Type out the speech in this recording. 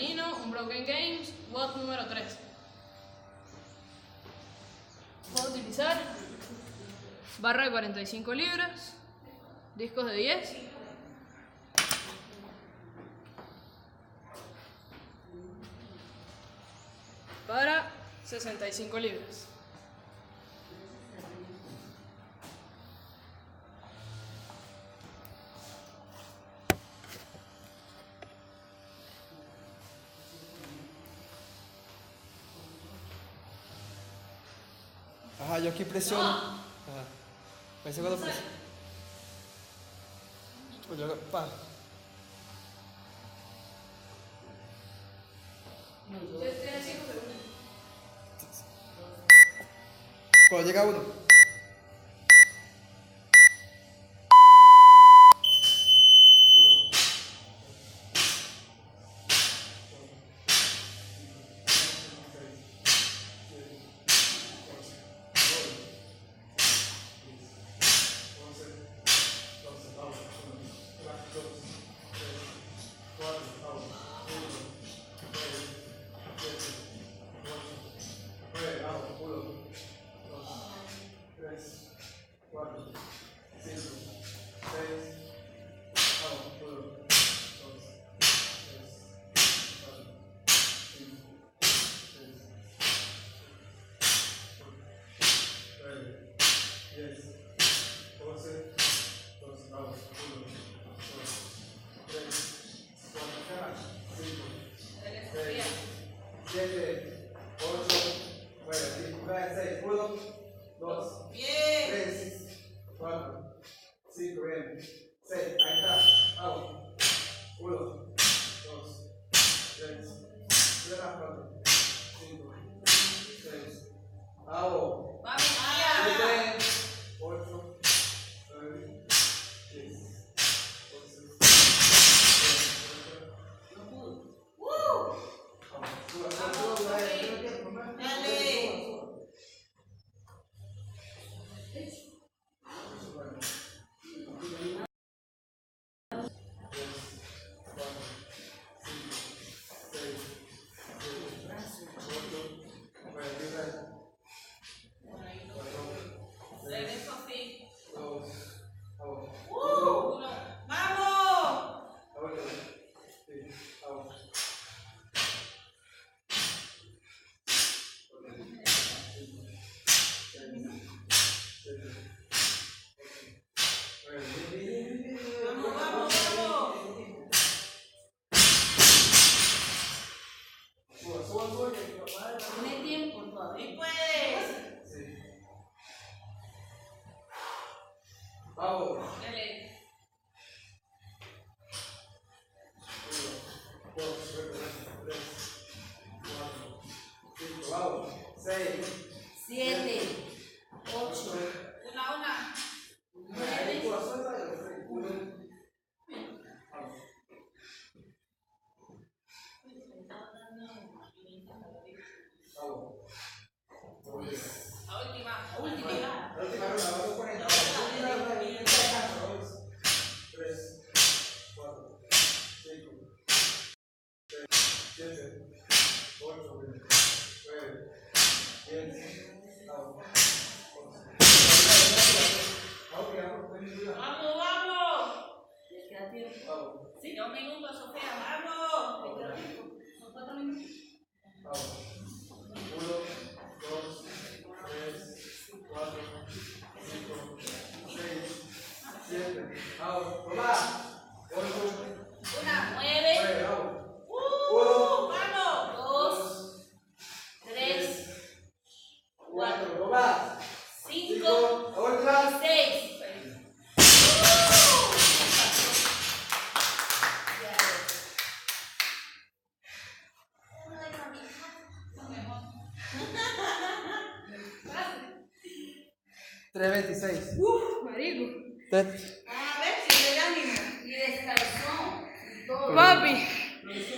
femenino, un Broken Games, WOD número 3. Puedo utilizar barra de 45 libras, discos de 10, para 65 libras. Ajá, yo aquí presiono. Ajá. Me dice cuando presiono. Pues yo, pa. Cuando llega uno. Tiene tiempo todavía. Puedes. Sí. Vamos. Dale. 1, 2, 3, 4, 5, vamos. 6, 7, 8, Una. 9, Sí, 2 minutos, Sofía, vamos. son 4 minutos. 1, 2, 3, 4, 5, 6, 7, vamos, toma, 8, 9, vamos, 2, 3, 4, toma, 5, otra, 6. $3.26. Marico. A ver si le da ánimo. Y descansó. Y todo. Papi. Eso